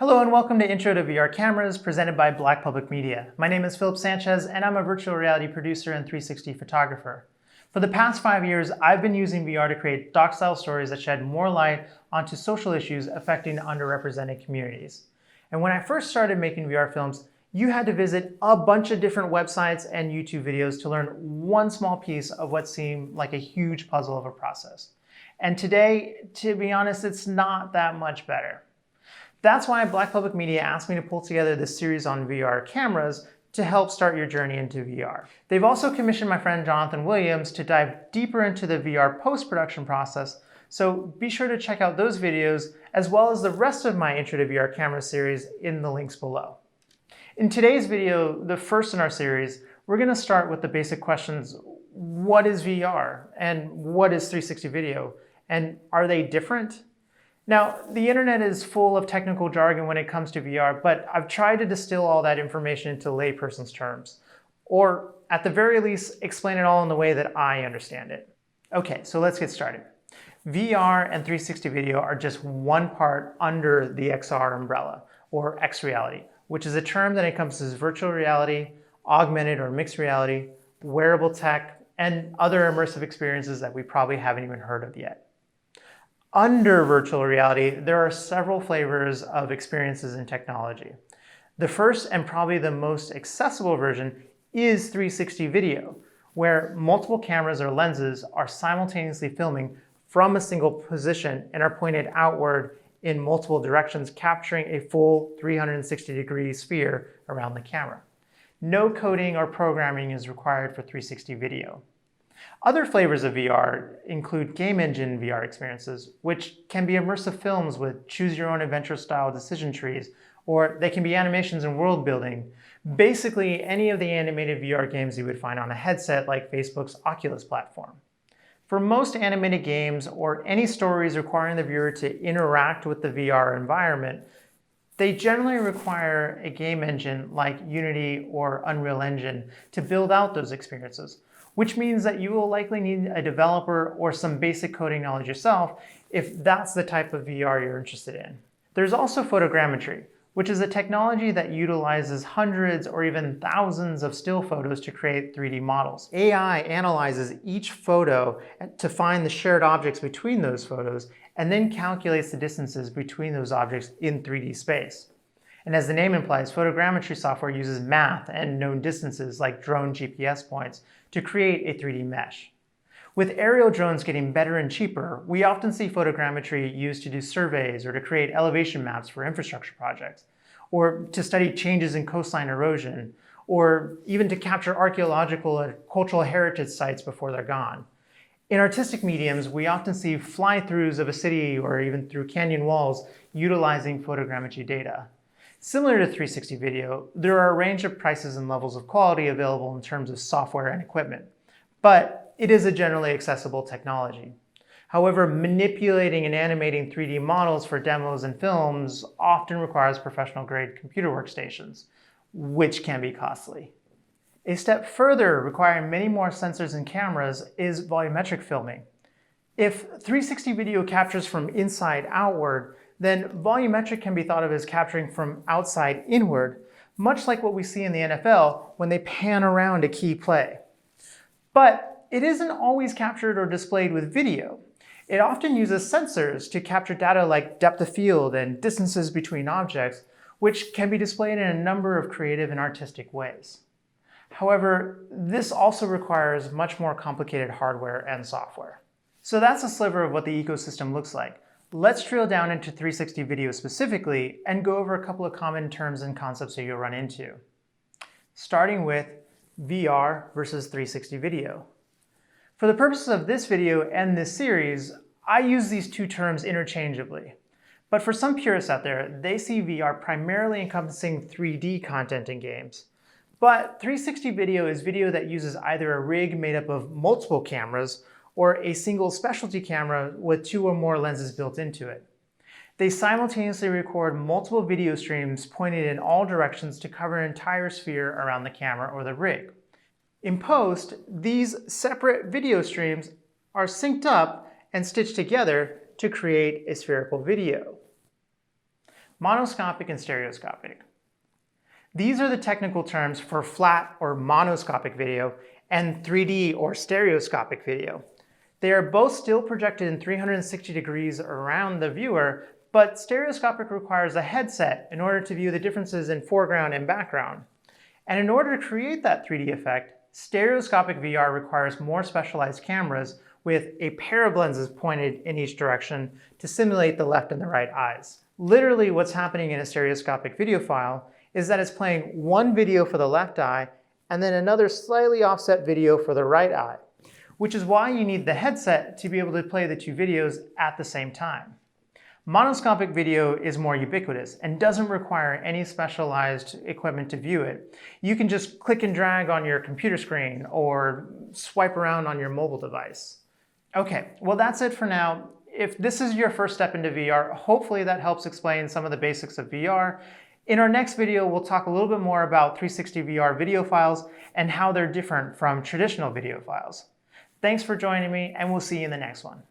Hello and welcome to Intro to VR Cameras, presented by Black Public Media. My name is Sanchez and I'm a virtual reality producer and 360 photographer. For the past 5 years, I've been using VR to create doc-style stories that shed more light onto social issues affecting underrepresented communities. And when I first started making VR films, you had to visit a bunch of different websites and YouTube videos to learn one small piece of what seemed like a huge puzzle of a process. And today, to be honest, it's not that much better. That's why Black Public Media asked me to pull together this series on VR cameras to help start your journey into VR. They've also commissioned my friend Jonathan Williams to dive deeper into the VR post-production process, so be sure to check out those videos as well as the rest of my Intro to VR Camera series in the links below. In today's video, the first in our series, we're going to start with the basic questions: what is VR and what is 360 video, and are they different? Now, the internet is full of technical jargon when it comes to VR, but I've tried to distill all that information into layperson's terms, or at the very least, explain it all in the way that I understand it. Okay, so let's get started. VR and 360 video are just one part under the XR umbrella, or X-reality, which is a term that encompasses virtual reality, augmented or mixed reality, wearable tech, and other immersive experiences that we probably haven't even heard of yet. Under virtual reality, there are several flavors of experiences and technology. The first and probably the most accessible version is 360 video, where multiple cameras or lenses are simultaneously filming from a single position and are pointed outward in multiple directions, capturing a full 360-degree sphere around the camera. No coding or programming is required for 360 video. Other flavors of VR include game engine VR experiences, which can be immersive films with choose-your-own-adventure style decision trees, or they can be animations and world building. Basically, any of the animated VR games you would find on a headset like Facebook's Oculus platform. For most animated games or any stories requiring the viewer to interact with the VR environment, they generally require a game engine like Unity or Unreal Engine to build out those experiences, which means that you will likely need a developer or some basic coding knowledge yourself if that's the type of VR you're interested in. There's also photogrammetry, which is a technology that utilizes hundreds or even thousands of still photos to create 3D models. AI analyzes each photo to find the shared objects between those photos and then calculates the distances between those objects in 3D space. And as the name implies, photogrammetry software uses math and known distances like drone GPS points to create a 3D mesh. With aerial drones getting better and cheaper, we often see photogrammetry used to do surveys or to create elevation maps for infrastructure projects, or to study changes in coastline erosion, or even to capture archaeological and cultural heritage sites before they're gone. In artistic mediums, we often see fly-throughs of a city or even through canyon walls utilizing photogrammetry data. Similar to 360 video, there are a range of prices and levels of quality available in terms of software and equipment, but it is a generally accessible technology. However, manipulating and animating 3D models for demos and films often requires professional-grade computer workstations, which can be costly. A step further, requiring many more sensors and cameras, is volumetric filming. If 360 video captures from inside outward, then volumetric can be thought of as capturing from outside inward, much like what we see in the NFL when they pan around a key play. But it isn't always captured or displayed with video. It often uses sensors to capture data like depth of field and distances between objects, which can be displayed in a number of creative and artistic ways. However, this also requires much more complicated hardware and software. So that's a sliver of what the ecosystem looks like. Let's drill down into 360 video specifically and go over a couple of common terms and concepts that you'll run into. Starting with VR versus 360 video. For the purposes of this video and this series, I use these two terms interchangeably. But for some purists out there, they see VR primarily encompassing 3D content in games. But 360 video is video that uses either a rig made up of multiple cameras or a single specialty camera with 2 or more lenses built into it. They simultaneously record multiple video streams pointed in all directions to cover an entire sphere around the camera or the rig. In post, these separate video streams are synced up and stitched together to create a spherical video. Monoscopic and stereoscopic. These are the technical terms for flat or monoscopic video and 3D or stereoscopic video. They are both still projected in 360 degrees around the viewer, but stereoscopic requires a headset in order to view the differences in foreground and background. And in order to create that 3D effect, stereoscopic VR requires more specialized cameras with a pair of lenses pointed in each direction to simulate the left and the right eyes. Literally, what's happening in a stereoscopic video file is that it's playing one video for the left eye and then another slightly offset video for the right eye, which is why you need the headset to be able to play the two videos at the same time. Monoscopic video is more ubiquitous and doesn't require any specialized equipment to view it. You can just click and drag on your computer screen or swipe around on your mobile device. Okay, well that's it for now. If this is your first step into VR, hopefully that helps explain some of the basics of VR. In our next video, we'll talk a little bit more about 360 VR video files and how they're different from traditional video files. Thanks for joining me, and we'll see you in the next one.